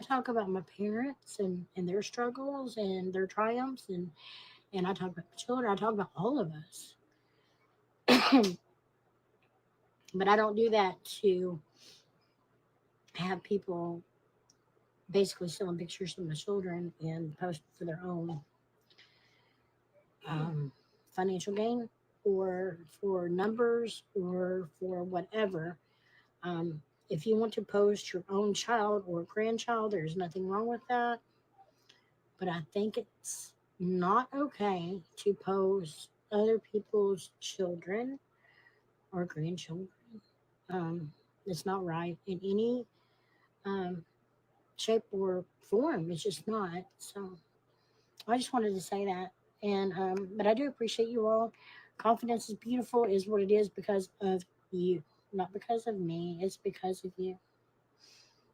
talk about my parents and their struggles and their triumphs, and I talk about my children. I talk about all of us. But I don't do that to have people basically stealing pictures of my children and post for their own um, financial gain or for numbers or for whatever. Um, if you want to post your own child or grandchild, there's nothing wrong with that. But I think it's not okay to post other people's children or grandchildren. Um, it's not right in any um, shape or form. It's just not. So I just wanted to say that. And but I do appreciate you all. Confidence is beautiful, is what it is because of you, not because of me. It's because of you,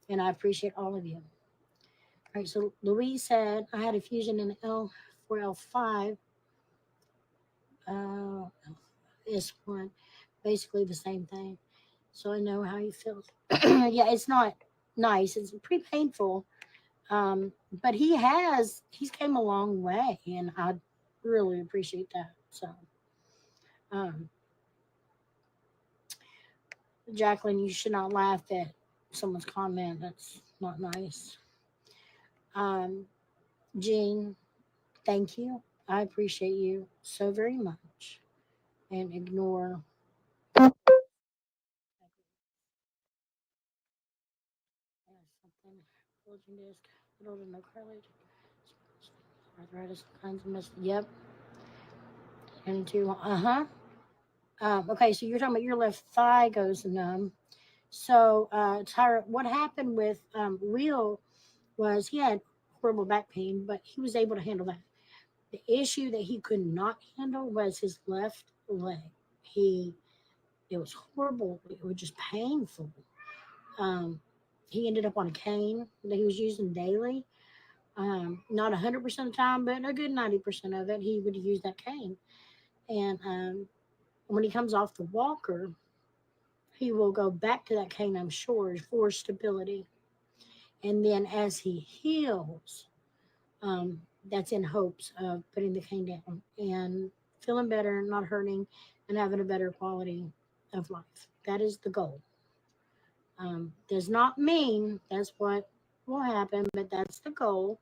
and I appreciate all of you. All right. So Louise said I had a fusion in L4L5. Uh, is one basically the same thing. So I know how you feel. Yeah, it's not nice. It's pretty painful. But he's came a long way, and I really appreciate that. So, um, Jacqueline, you should not laugh at someone's comment. That's not nice. Um, Jean, thank you. I appreciate you so very much. And ignore something. Bulging disc, little to no cartilage, arthritis, kinds of Yep. And two. Uh huh. Okay, so you're talking about your left thigh goes numb. So, Tyra, what happened with Will was he had horrible back pain, but he was able to handle that. The issue that he could not handle was his left leg. He, it was horrible. It was just painful. Um, he ended up on a cane that he was using daily. Not 100% of the time, but a good 90% of it, he would use that cane. And when he comes off the walker, he will go back to that cane, I'm sure, for stability. And then as he heals, that's in hopes of putting the cane down and feeling better, not hurting, and having a better quality of life. That is the goal. Does not mean that's what will happen, but that's the goal.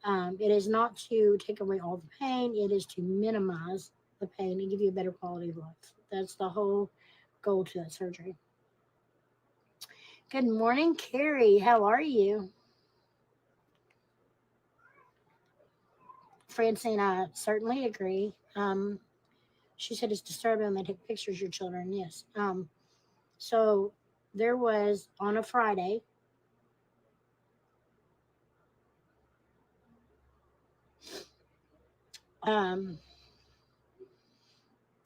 It is not to take away all the pain, it is to minimize the pain and give you a better quality of life. That's the whole goal to that surgery. Good morning, Carrie. How are you? Francine, I certainly agree. She said it's disturbing when they take pictures of your children. Yes. So there was on a Friday, um,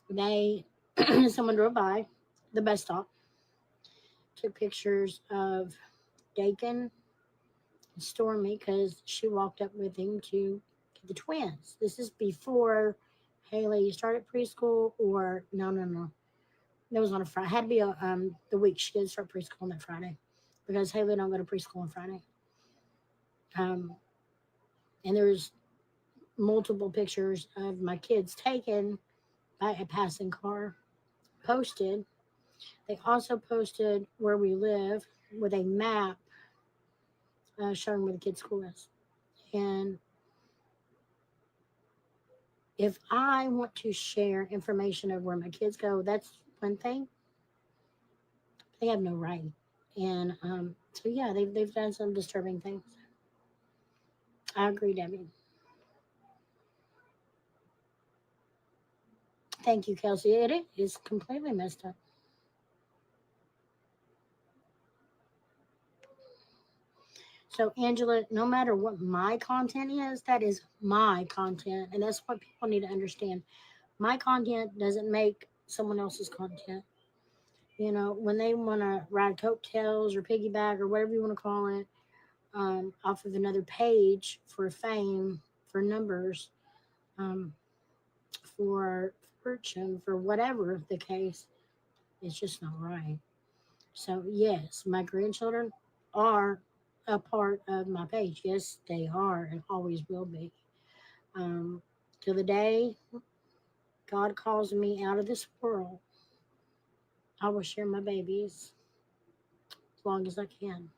they someone drove by the bus stop, took pictures of Dakin and Stormy because she walked up with him to get the twins. This is before Haley started preschool, or no. That was on a Friday. Had to be the week she did start preschool on that Friday, because Haley don't go to preschool on Friday. Um, and there's multiple pictures of my kids taken by a passing car posted. They also posted where we live with a map showing where the kids' school is. And if I want to share information of where my kids go, that's one thing. They have no right. And so, yeah, they've done some disturbing things. I agree, Debbie. Thank you, Kelsey. It is completely messed up. So, Angela, no matter what my content is, that is my content. And that's what people need to understand. My content doesn't make someone else's content. You know, when they want to ride coattails or piggyback or whatever you want to call it, off of another page for fame, for numbers, um, for fortune, for whatever the case, it's just not right. So, yes, my grandchildren are a part of my page. Yes, they are and always will be. Um, till the day God calls me out of this world, I will share my babies as long as I can.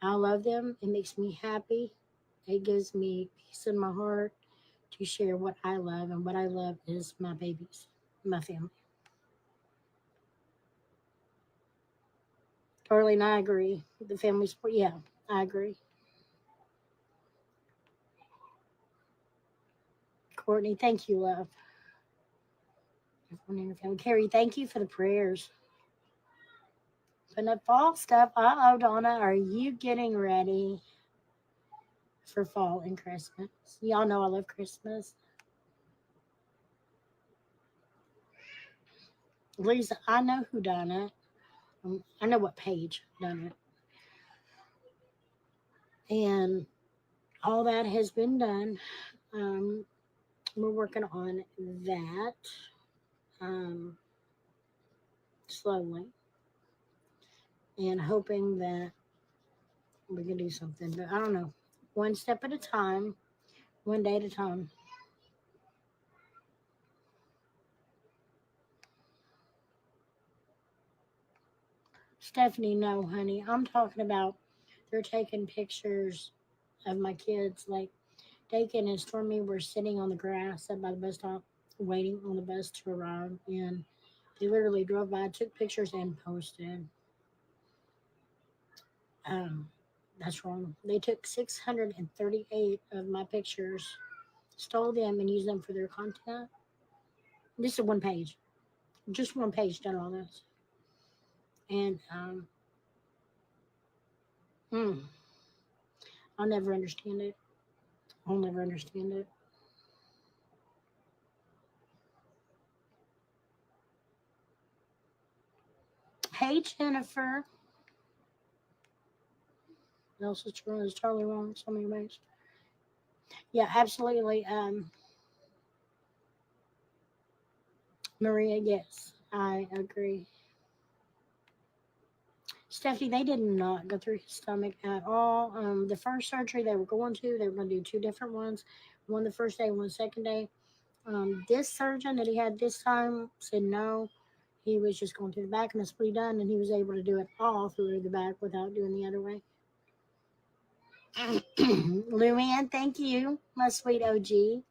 I love them. It makes me happy. It gives me peace in my heart to share what I love, and what I love is my babies, my family. Darlene, I agree. The family support, yeah, I agree. Courtney, thank you, love. Everyone in your family. Carrie, thank you for the prayers. Putting up fall stuff. Uh oh, Donna, are you getting ready for fall and Christmas? Y'all know I love Christmas. Lisa, I know who done it. I know what page done it. And all that has been done. Um, we're working on that um, slowly and hoping that we can do something. But I don't know. One step at a time, one day at a time. Stephanie, no, honey. I'm talking about they're taking pictures of my kids. Like Dakin and Stormy were sitting on the grass up by the bus stop waiting on the bus to arrive. And they literally drove by, took pictures, and posted. Um, that's wrong. They took 638 of my pictures, stole them, and used them for their content. This is one page. Just one page done all this. And mm, I'll never understand it. I'll never understand it. Hey, Jennifer. Else is true. Is Charlie wrong in so many ways? Yeah, absolutely. Maria, yes, I agree. Stephanie, they did not go through his stomach at all. The first surgery they were going to do two different ones. One the first day, one the second day. This surgeon that he had this time said no. He was just going through the back, and that's what he done, and he was able to do it all through the back without doing the other way. Luann, thank you, my sweet OG.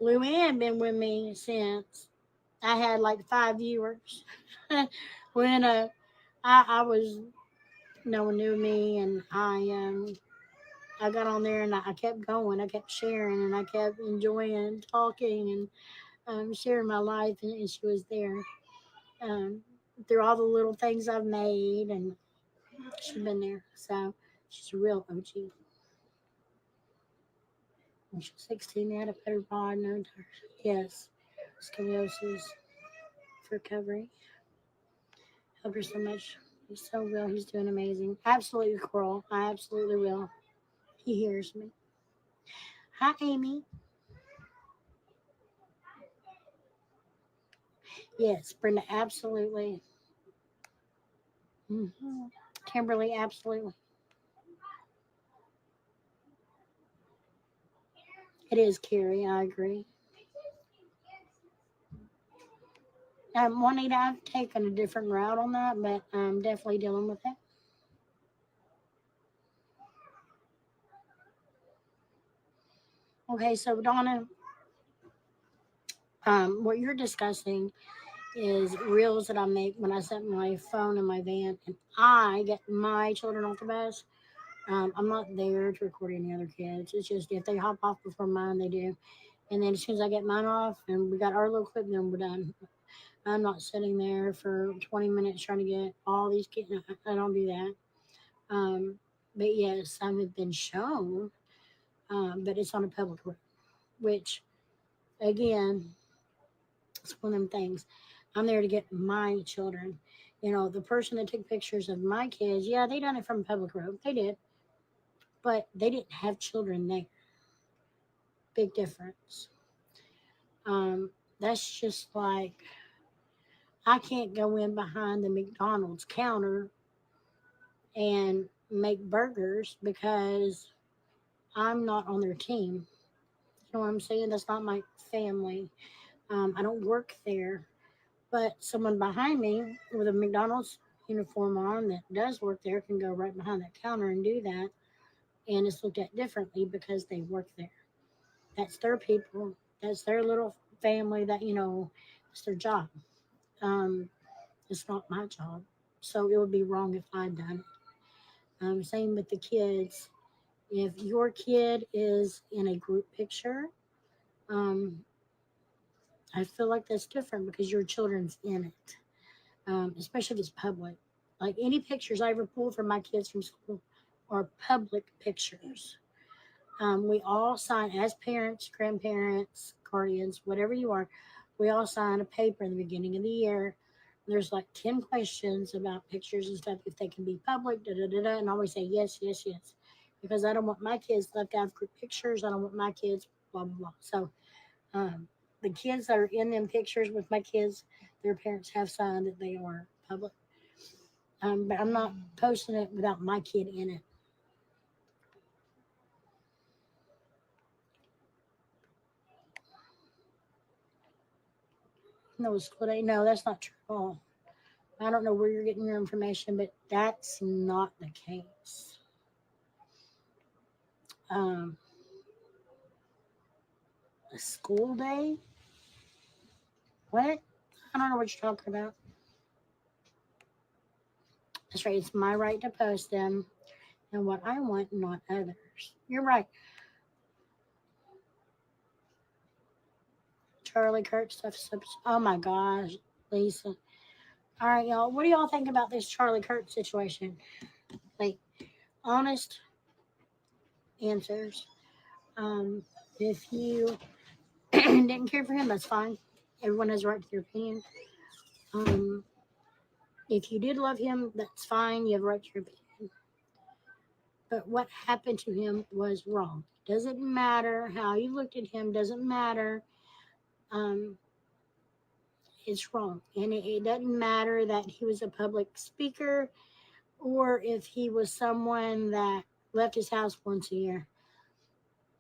Luann been with me since I had like 5 viewers. when I was no one knew me, and I got on there and I kept going. I kept sharing and I kept enjoying talking and sharing my life, and she was there um, through all the little things I've made, and she's been there. So she's a real OG. When she was 16, they had a better bod. No, yes, scoliosis for recovery. Help her so much. He's so real. He's doing amazing. Absolutely, Coral. I absolutely will. He hears me. Hi, Amy. Yes, Brenda, absolutely. Kimberly, absolutely. It is Carrie. I agree. Juanita, I've taken a different route on that, but I'm definitely dealing with it. Okay, so Donna, what you're discussing is reels that I make when I set my phone in my van and I get my children off the bus. I'm not there to record any other kids. It's just if they hop off before mine, they do. And then as soon as I get mine off and we got our little clip, then we're done. I'm not sitting there for 20 minutes trying to get all these kids. I don't do that. Um, but yes, some have been shown, but it's on a public road, which again, it's one of them things. I'm there to get my children. You know, the person that took pictures of my kids, yeah, they done it from a public road. They did, but they didn't have children there. Big difference. That's just like I can't go in behind the McDonald's counter and make burgers because I'm not on their team. You know what I'm saying? That's not my family. I don't work there. But someone behind me with a McDonald's uniform on that does work there can go right behind that counter and do that. And it's looked at differently because they work there. That's their people. That's their little family that, it's their job. Um, it's not my job. So it would be wrong if I'd done it. Same with the kids. If your kid is in a group picture, um, I feel like that's different because your children's in it, especially if it's public. Like any pictures I ever pull from my kids from school are public pictures. We all sign, as parents, grandparents, guardians, whatever you are, we all sign a paper in the beginning of the year. There's like 10 questions about pictures and stuff, if they can be public, da da da da. And I always say yes, yes, yes. Because I don't want my kids left out of group pictures. I don't want my kids, blah, blah, blah. So um, the kids that are in them pictures with my kids, their parents have signed that they are public. But I'm not posting it without my kid in it. No, school day. No, that's not true at all. I don't know where you're getting your information, but that's not the case. Um, a school day? What? I don't know what you're talking about. That's right. It's my right to post them and what I want, not others. You're right. Charlie Kirk stuff. Oh my gosh, Lisa. All right, y'all. What do y'all think about this Charlie Kirk situation? Like, honest answers. If you didn't care for him, that's fine. Everyone has a right to their opinion. Um, if you did love him, that's fine. You have a right to your opinion. But what happened to him was wrong. Doesn't matter how you looked at him. Doesn't matter. Um, it's wrong, and it doesn't matter that he was a public speaker or if he was someone that left his house once a year.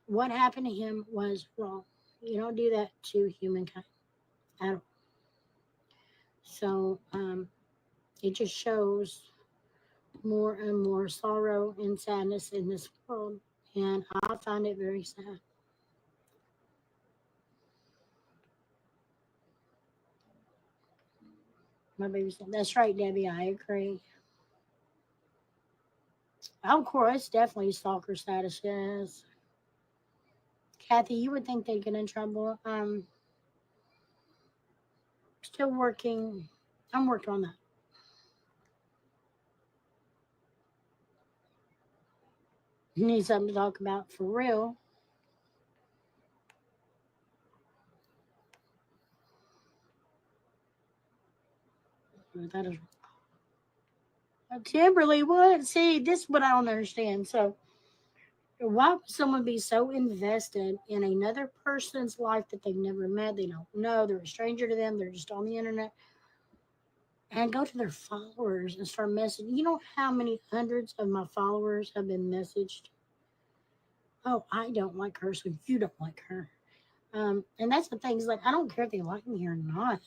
What happened to him was wrong. You don't do that to humankind at all. So it just shows more and more sorrow and sadness in this world. And I find it very sad. My baby said, that's right, Debbie. I agree. Of course, definitely stalker status, yes. Kathy, you would think they'd get in trouble. Still working. I'm working on that. You need something to talk about for real. That is Kimberly. What? See, this is what I don't understand. So, why would someone be so invested in another person's life that they've never met? They don't know. They're a stranger to them. They're just on the internet. And go to their followers and start messaging. You know how many hundreds of my followers have been messaged? Oh, I don't like her, so you don't like her. And that's the thing is like I don't care if they like me or not.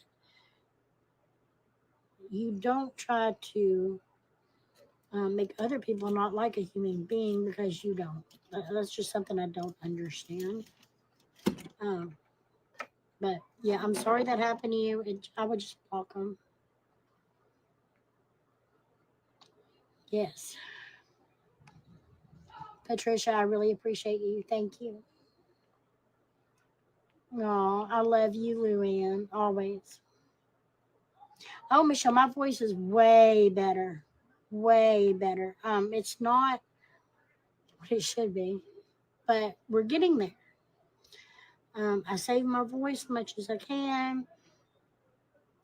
You don't try to make other people not like a human being because you don't. That's just something I don't understand. Um, but yeah, I'm sorry that happened to you. I would just block them. Yes, Patricia, I really appreciate you. Thank you. Oh, I love you, Luann, always. Oh, Michelle, my voice is way better, way better. It's not what it should be, but we're getting there. I save my voice as much as I can.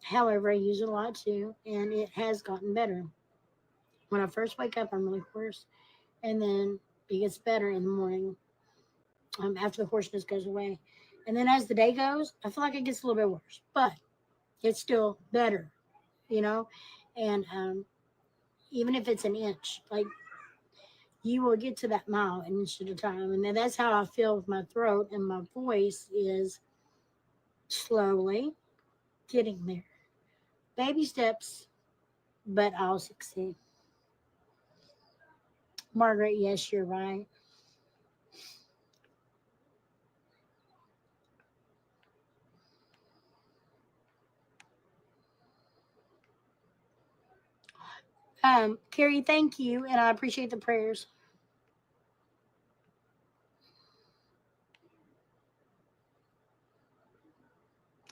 However, I use it a lot too, and it has gotten better. When I first wake up, I'm really hoarse, and then it gets better in the morning after the hoarseness goes away. And then as the day goes, I feel like it gets a little bit worse, but it's still better, you know? And even if it's an inch. Like, you will get to that mile an inch at a time. And then that's how I feel with my throat and my voice is slowly getting there. Baby steps, but I'll succeed. Margaret, yes, you're right. Carrie, thank you, and I appreciate the prayers.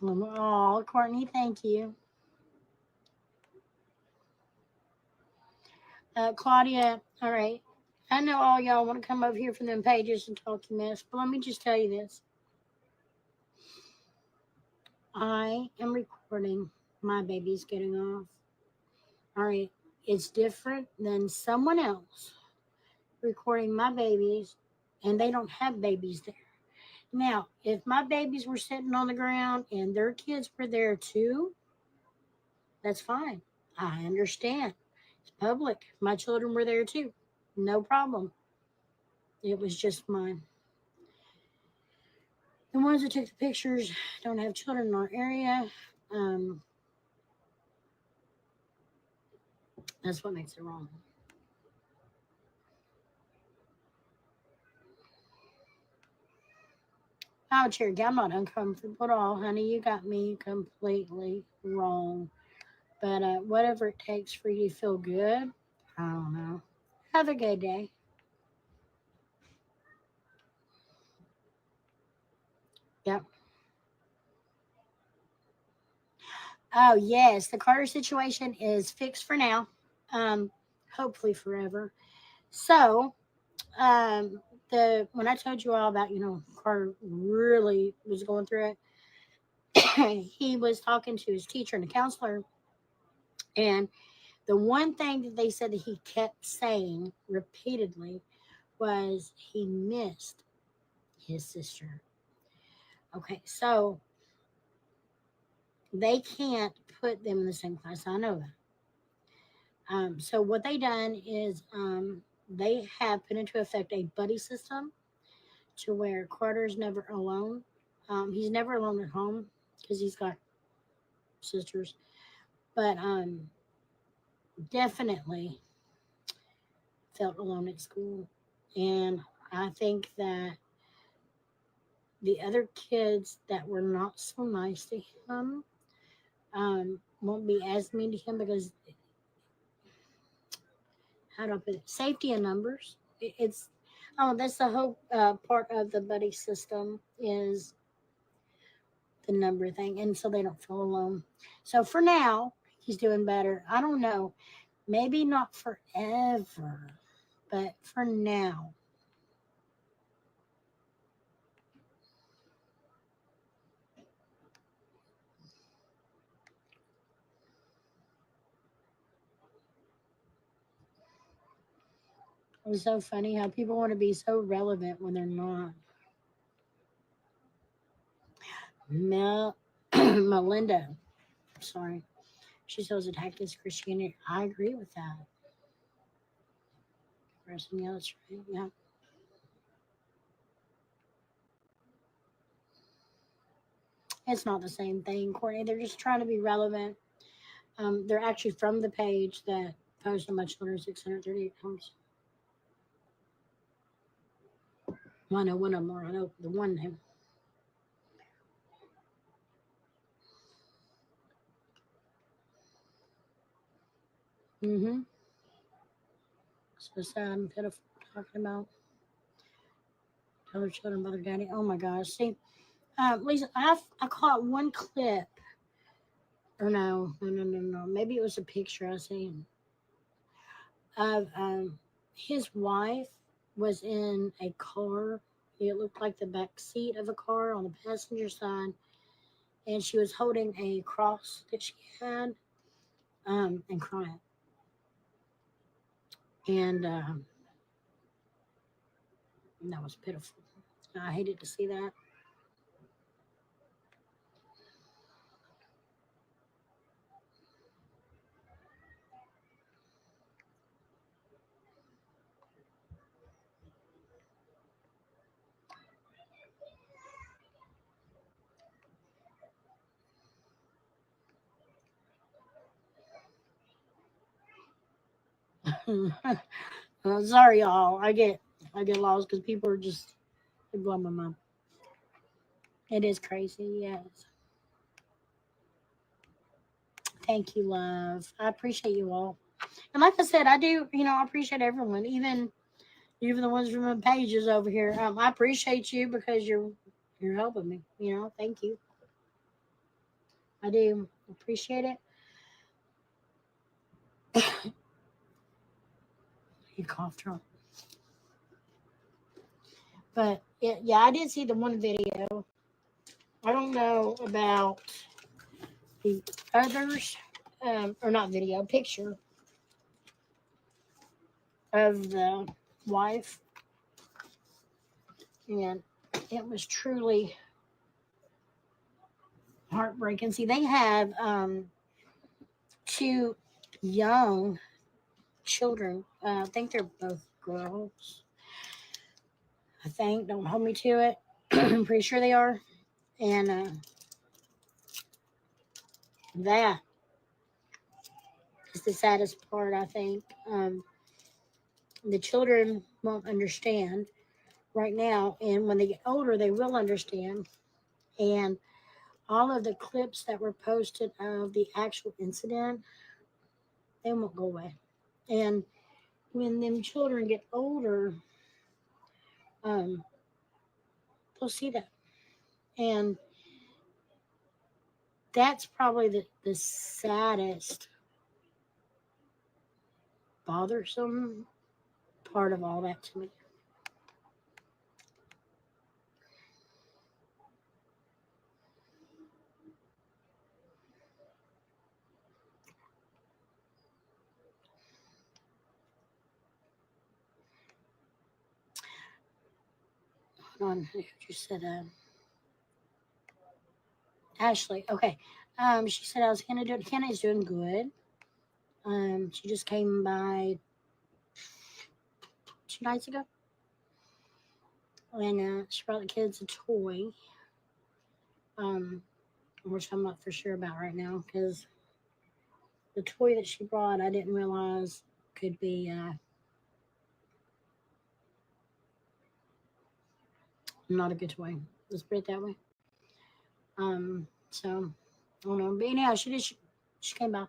Oh, Courtney, thank you. Claudia, all right. I know all y'all want to come over here from them pages and talk you mess, but let me just tell you this. I am recording my baby's getting off. All right. It's different than someone else recording my babies and they don't have babies there. Now, if my babies were sitting on the ground and their kids were there too, that's fine. I understand. It's public. My children were there too. No problem. It was just mine. The ones that took the pictures don't have children in our area. Um, that's what makes it wrong. Oh, Cherokee, I'm not uncomfortable at all, honey. You got me completely wrong. But whatever it takes for you to feel good, I don't know. Have a good day. Yep. Oh, yes. The Carter situation is fixed for now. Um, hopefully forever. So, um, when I told you all about, Carter really was going through it, he was talking to his teacher and a counselor, and the one thing that they said that he kept saying repeatedly was he missed his sister. Okay, so they can't put them in the same class. I know that. So what they done is they have put into effect a buddy system to where Carter's never alone. He's never alone at home because he's got sisters, but definitely felt alone at school. And I think that the other kids that were not so nice to him won't be as mean to him because, how do I put it? Safety in numbers. It's that's the whole part of the buddy system is the number thing, and so they don't feel alone. So for now, he's doing better. I don't know, maybe not forever, but for now. It's so funny how people want to be so relevant when they're not. Mel, Melinda, sorry, she says attacked as Christianity. I agree with that. Person, yeah, that's right. Yeah, it's not the same thing, Courtney. They're just trying to be relevant. They're actually from the page that posted my children 638 times. Well, I know one of them, or I know the one name. Mm-hmm. So sad and pitiful talking about other children by their daddy. Oh my gosh. See, Lisa, I caught one clip, or no. Maybe it was a picture I seen of his wife was in a car. It looked like the back seat of a car on the passenger side, and she was holding a cross that she had, and crying. And that was pitiful. I hated to see that. Sorry, y'all. I get lost because people are just they blow my mind. It is crazy. Yes. Thank you, love. I appreciate you all. And like I said, I do. I appreciate everyone, even the ones from the pages over here. I appreciate you because you're helping me. Thank you. I do appreciate it. You coughed wrong. But yeah, I did see the one video. I don't know about the others, or not video, picture of the wife, and it was truly heartbreaking. See, they have two young children. I think they're both girls. I think. Don't hold me to it. I'm pretty sure they are. And that is the saddest part, I think. The children won't understand right now, and when they get older, they will understand. And all of the clips that were posted of the actual incident, they won't go away. And when them children get older, um, they'll see that. And that's probably the saddest, bothersome part of all that to me. Hold on, who just said Ashley. Okay. She said I was Hannah doing. Hannah is doing good. She just came by 2 nights ago, and she brought the kids a toy. Um, which I'm not for sure about right now because the toy that she brought, I didn't realize could be not a good toy. Let's put it that way. So I don't know, but anyhow, she did. She came by,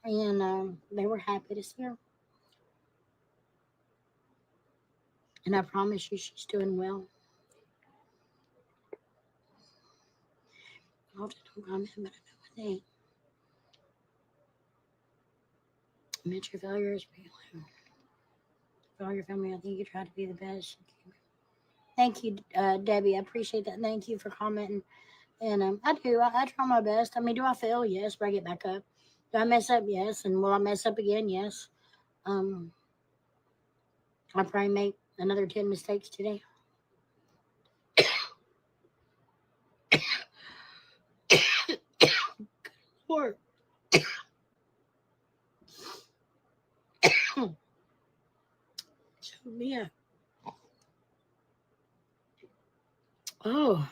and they were happy to see her. And I promise you, she's doing well. I often don't comment, but I know what they admit your failures. For all your family, I think you try to be the best. Thank you, Debbie. I appreciate that. Thank you for commenting. And I do. I try my best. I mean, do I fail? Yes, but I get back up. Do I mess up? Yes. And will I mess up again? Yes. Um, I probably make another 10 mistakes today. Lord. Yeah. Oh,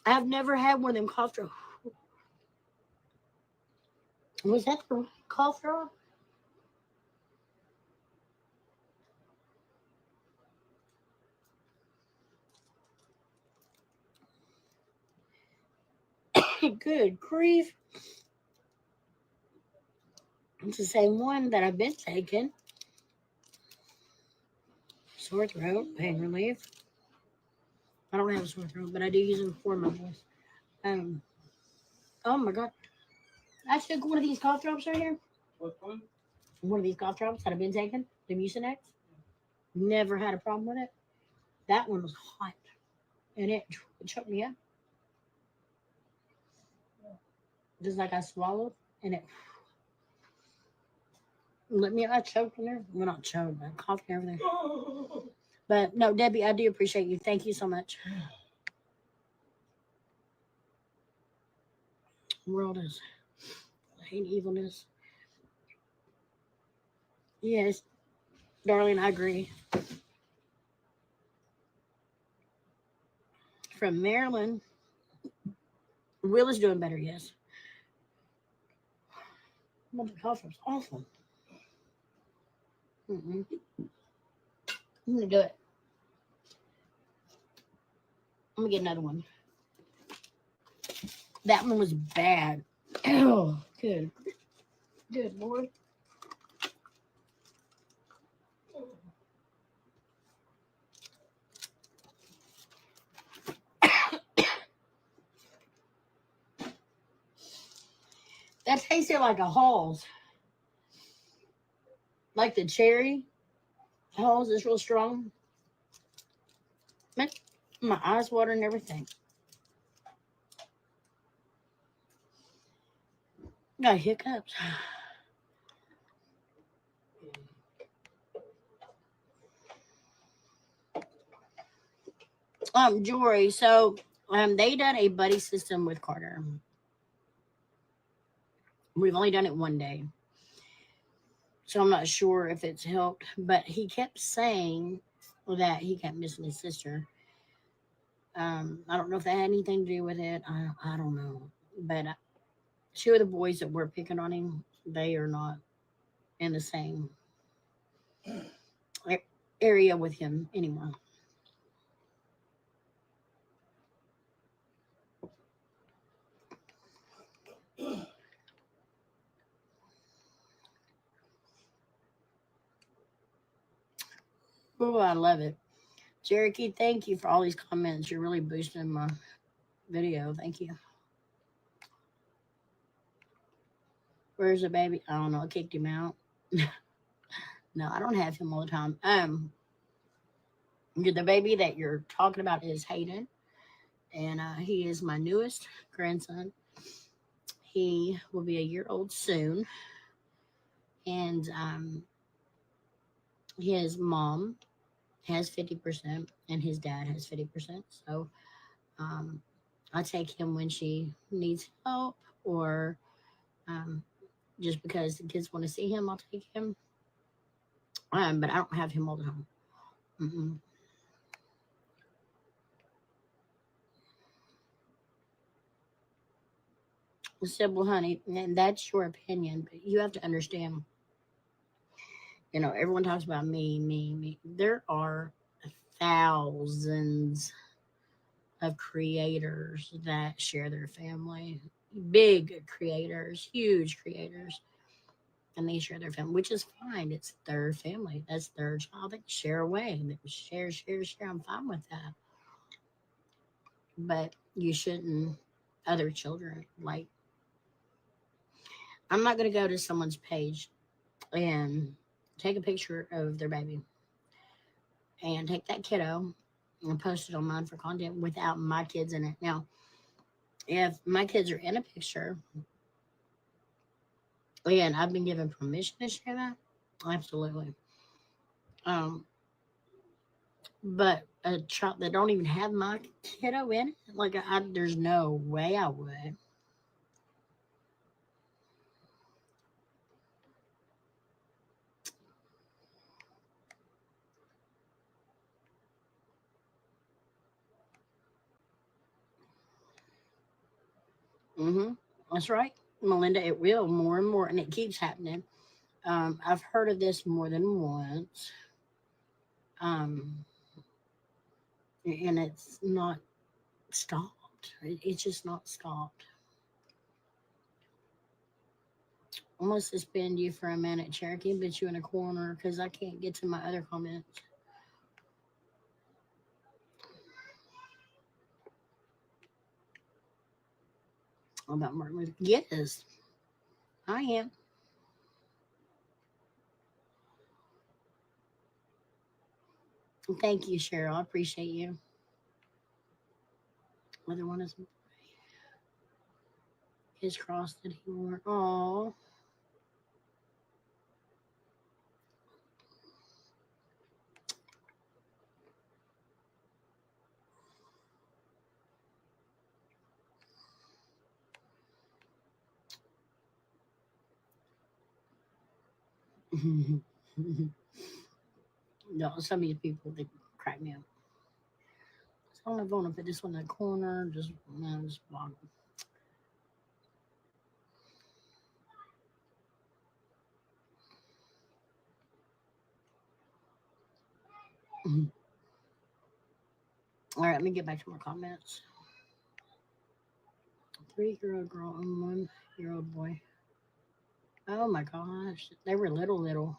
I've never had one of them cough drops. Was that the cough drop? Good grief. It's the same one that I've been taking. Sore throat, pain relief. I don't have a sore throat, but I do use them for my voice. Um, oh my god. I took one of these cough drops right here. What one? One of these cough drops that I've been taking, the Mucinex. Never had a problem with it. That one was hot, and it choked me up. Just like I swallowed, and it let me. I choked in there. Well, not choked, but coughed and everything. But no, Debbie, I do appreciate you. Thank you so much. The world is hate evilness. Yes, darling, I agree. From Maryland, Will is doing better. Yes, But the coffee was awful. I'm gonna do it. I'm gonna get another one. That one was bad. Oh, good Lord. That tasted like a Halls. Like the cherry. Halls is real strong. Makes my eyes water and everything. Got hiccups. Jewelry. So they done a buddy system with Carter. We've only done it one day. So I'm not sure if it's helped, but he kept saying that he kept missing his sister. I don't know if that had anything to do with it. I don't know. But two of the boys that were picking on him, they are not in the same area with him anymore. Oh, I love it. Cherokee, thank you for all these comments. You're really boosting my video. Thank you. Where's the baby? I don't know. I kicked him out. No, I don't have him all the time. The baby that you're talking about is Hayden, and he is my newest grandson. He will be a year old soon, and his mom has 50%, and his dad has 50%. So um, I take him when she needs help, or um, just because the kids want to see him, I'll take him. But I don't have him all the time. Mm-mm. Sybil, honey, and that's your opinion, but you have to understand. Everyone talks about me, me, me. There are thousands of creators that share their family, big creators, huge creators, and they share their family, which is fine. It's their family. That's their child. They can share away. They can share, share, share. I'm fine with that. But you shouldn't other children. Like, I'm not going to go to someone's page and take a picture of their baby and take that kiddo and post it on mine for content without my kids in it. Now, if my kids are in a picture and I've been given permission to share that, absolutely. Um, but a child that don't even have my kiddo in it, like there's no way I would. That's right, Melinda. It will more and more, and it keeps happening. I've heard of this more than once, um, and it's not stopped. It's just not stopped. I'm gonna suspend you for a minute, Cherokee, and put you in a corner because I can't get to my other comments about Martin Luther. Yes, I am. Thank you, Cheryl. I appreciate you. Whether one is his cross that he wore. Oh, no, some of these people they crack me up. So I don't know if I want to put this one in the corner. Just no, just block. All right, let me get back to my comments. 3-year-old girl and 1-year-old boy. Oh my gosh, they were little.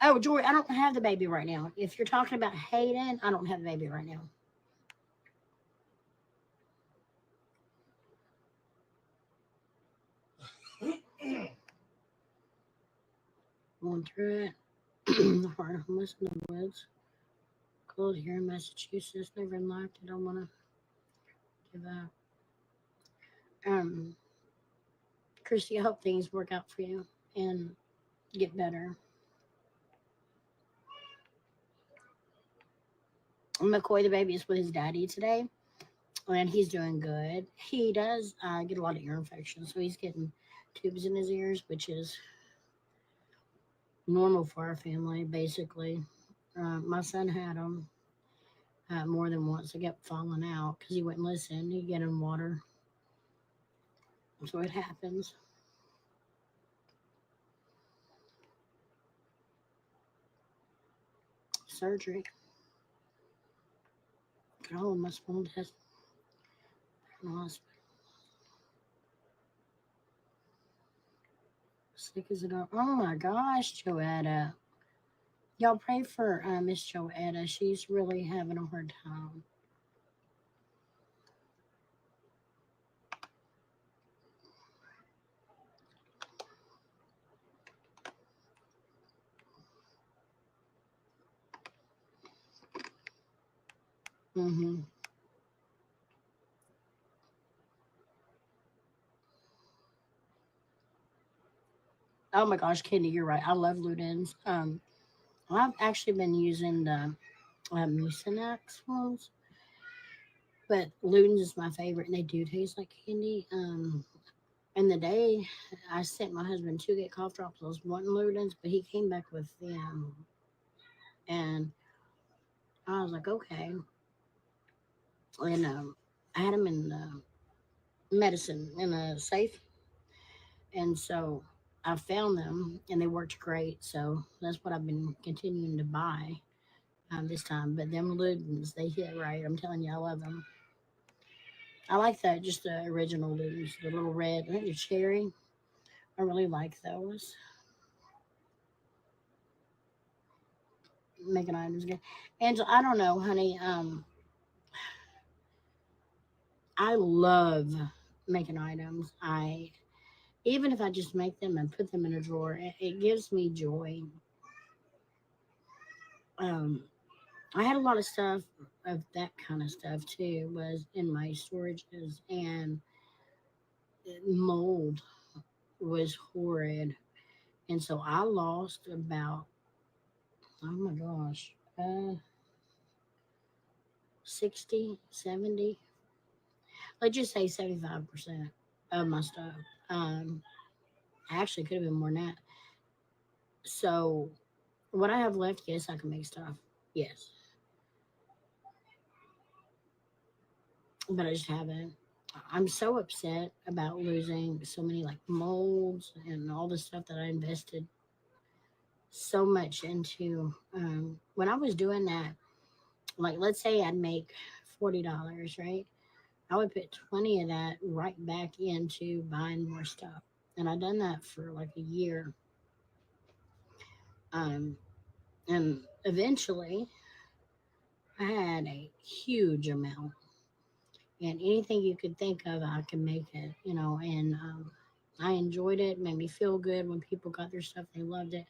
Oh, Joy, I don't have the baby right now. If you're talking about Hayden, I don't have the baby right now. Going through it. Hard homeless in the woods. Cold here in Massachusetts. Never in life did I want to give up. Um, Christy, I hope things work out for you and get better. McCoy, the baby, is with his daddy today, and he's doing good. He does get a lot of ear infections, so he's getting tubes in his ears, which is normal for our family, basically. My son had them more than once. They kept falling out because he wouldn't listen. He'd get in water. So it happens. Surgery. Oh, my small test. Hospital. Sick as a dog. Oh my gosh, Joetta. Y'all pray for Miss Joetta. She's really having a hard time. Mm-hmm. Oh my gosh, Kenny, you're right. I love Ludens. I've actually been using the Mucinex ones, but Ludens is my favorite, and they do taste like candy. In the day, I sent my husband to get cough drops. I was wanting Ludens, but he came back with them, and I was like, okay. And I had them in medicine in a safe, and so I found them, and they worked great. So that's what I've been continuing to buy this time. But them Ludens, they hit right. I'm telling you, I love them. I like that, just the original Ludens, the little red. I think they're cherry. I really like those. Making items again. Angela, I don't know, honey. I love making items. I even if I just make them and put them in a drawer, it gives me joy. Um, I had a lot of stuff of that kind of stuff too. Was in my storages, and mold was horrid, and so I lost about, oh my gosh, 60, 70. Let's just say 75% of my stuff. Um, Actually, could have been more than that. So, what I have left, yes, I can make stuff. Yes, but I just haven't. I'm so upset about losing so many like molds and all the stuff that I invested so much into. When I was doing that, like let's say I'd make $40, right? I would put 20 of that right back into buying more stuff. And I done that for like a year. Um, and eventually I had a huge amount. And anything you could think of, I could make it, and I enjoyed it, made me feel good when people got their stuff, they loved it.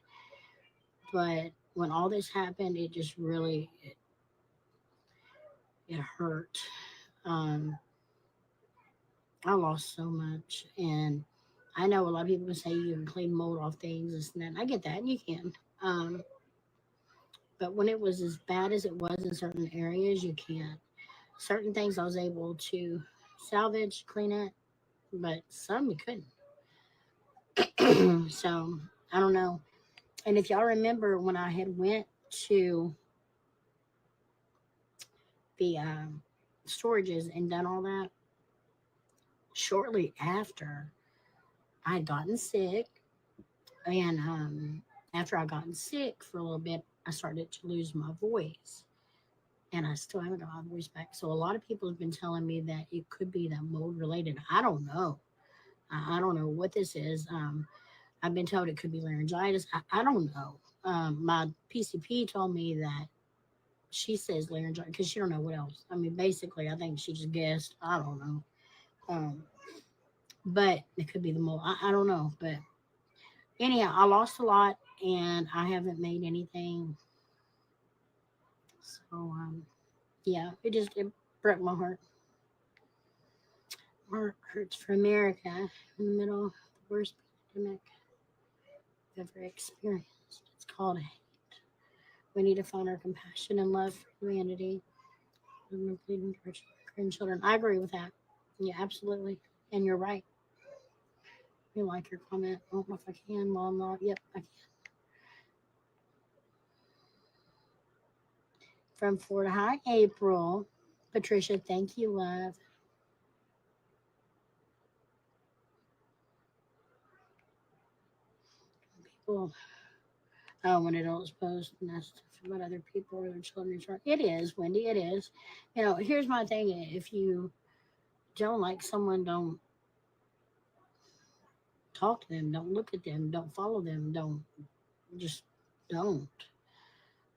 But when all this happened, it just really, it hurt. Um, I lost so much. And I know a lot of people say you can clean mold off things, this and that. And I get that, and you can. Um, but when it was as bad as it was in certain areas, you can't. Certain things I was able to salvage, clean it, but some you couldn't. So I don't know. And if y'all remember when I had went to the storages and done all that, shortly after I had gotten sick, And after I got sick for a little bit, I started to lose my voice. And I still haven't got my voice back. So a lot of people have been telling me that it could be that mold related. I don't know. I don't know what this is. I've been told it could be laryngitis. I don't know. My PCP told me that she says laryngitis because she don't know what else. I mean, basically, I think she just guessed. I don't know. Um, but it could be the mold. I don't know. But anyhow, I lost a lot and I haven't made anything. So, yeah, it broke my heart. Heart hurts for America in the middle of the worst pandemic I've ever experienced. It's called hate. We need to find our compassion and love for humanity. I'm pleading for grandchildren. I agree with that. Yeah, absolutely. And you're right. We like your comment. I don't know if I can while I'm not. Yep, I can. From Florida. Hi, April. Patricia, thank you, love. People, oh, when adults post and stuff about other people or their children. It is, Wendy, it is. Here's my thing. If you don't like someone, don't talk to them, don't look at them, don't follow them, don't, just don't.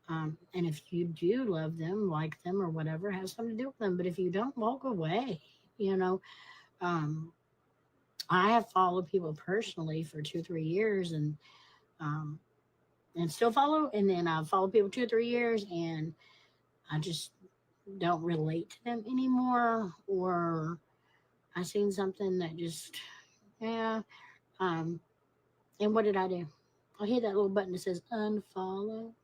And if you do love them, like them, or whatever, have something to do with them. But if you don't, walk away. You know, um, I have followed people personally for 2 or 3 years, um, and still follow. And then I've followed people 2 or 3 years, and I just don't relate to them anymore. Or I seen something that just, yeah. Um, and what did I do? I hit that little button that says unfollow.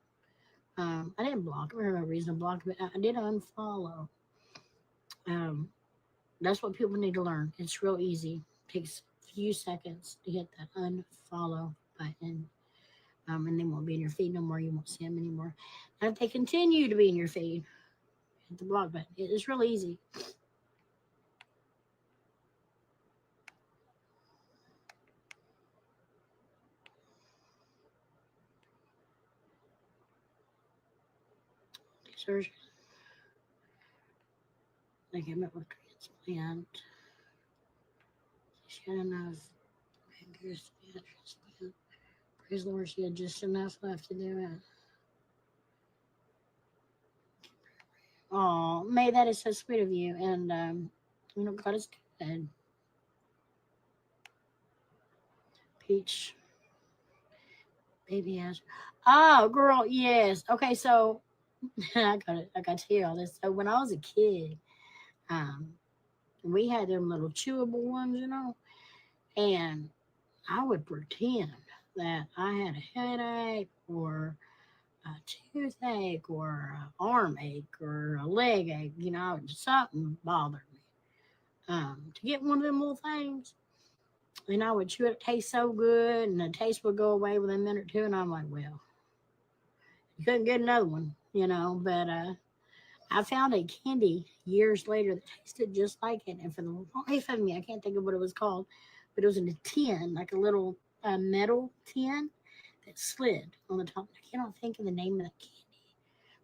I didn't block. I remember a reason to block, but I did unfollow. Um, that's what people need to learn. It's real easy. It takes a few seconds to hit that unfollow button. And they won't be in your feed no more. You won't see them anymore. And if they continue to be in your feed, hit the block button. It's real easy. Search. They came up with transplant. She had enough pancreas transplant. Praise the Lord, she had just enough left to do it. Oh, May, that is so sweet of you. And, God is good. Peach, baby ass. Oh, girl, yes. Okay, so I got to hear all this. So when I was a kid, um, we had them little chewable ones, and I would pretend that I had a headache or a toothache or an arm ache or a leg ache, something bothered me. To get one of them little things, and I would chew it. It tastes so good, and the taste would go away within a minute or two, and I'm like, well, you couldn't get another one. But I found a candy years later that tasted just like it, and for the life of me, I can't think of what it was called, but it was in a tin, like a little metal tin that slid on the top. I cannot think of the name of that candy,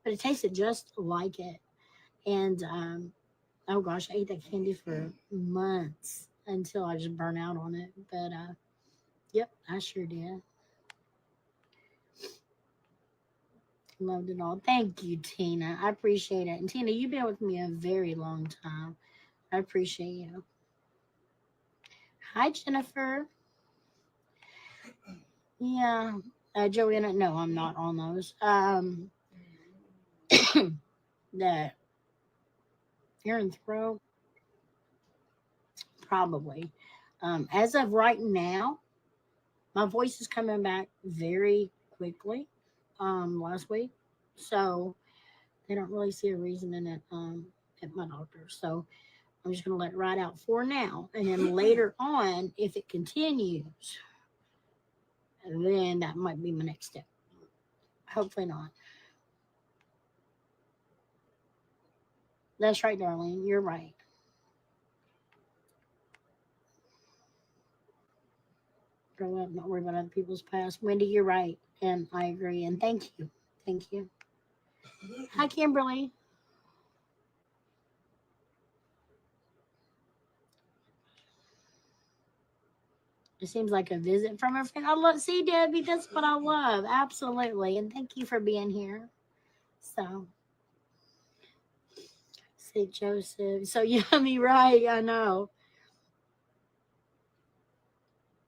but it tasted just like it. And oh gosh, I ate that candy for months until I just burned out on it. But yep, I sure did. Loved it all. Thank you, Tina. I appreciate it. And Tina, you've been with me a very long time. I appreciate you. Hi, Jennifer. Yeah. Joanna, no, I'm not on those. That ear and throat, probably. As of right now, my voice is coming back very quickly. Last week, so they don't really see a reason in it. At my doctor, so I'm just gonna let it ride out for now, and then later on, if it continues, then that might be my next step. Hopefully not. That's right, darling. You're right. Grow up, not worry about other people's past. Wendy, you're right. And I agree. And thank you. Thank you. Hi, Kimberly. It seems like a visit from a friend. I love, see, Debbie, that's what I love. Absolutely. And thank you for being here. So, say Joseph. So, yummy, right? I know.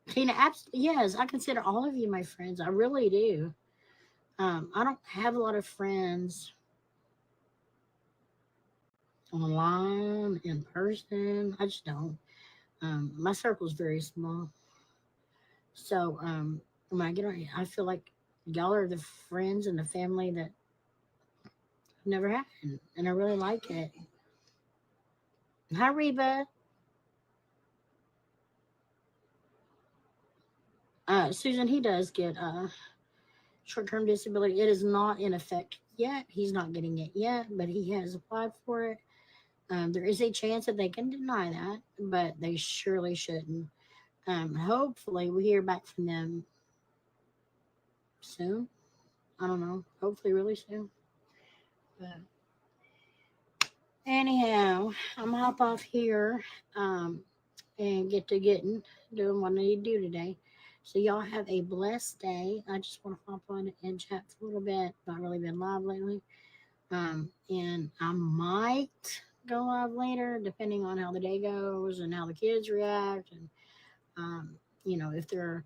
Tina, absolutely. Yes, I consider all of you my friends. I really do. I don't have a lot of friends online, in person. I just don't. My circle is very small. So, when I get on, I feel like y'all are the friends and the family that I've never had. And I really like it. Hi, Reba. Susan, he does get short term disability. It is not in effect yet. He's not getting it yet, but he has applied for it. There is a chance that they can deny that, but they surely shouldn't. Hopefully, we hear back from them soon. I don't know. Hopefully, really soon. But anyhow, I'm gonna hop off here and get to getting doing what I need to do today. So y'all have a blessed day. I just want to hop on and chat for a little bit. Not really been live lately. And I might go live later, depending on how the day goes and how the kids react, and if they're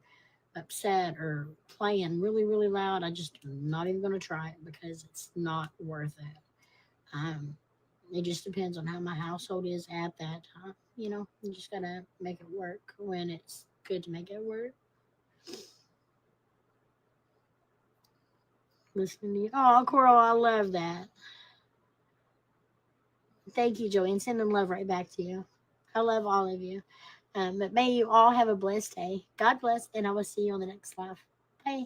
upset or playing really, really loud. I just am not even going to try it because it's not worth it. Um, it just depends on how my household is at that time. You just gotta make it work when it's good to make it work. Listening to you. Oh, Coral, I love that. Thank you, Joanne. Sending love right back to you. I love all of you. But may you all have a blessed day. God bless, and I will see you on the next live. Bye.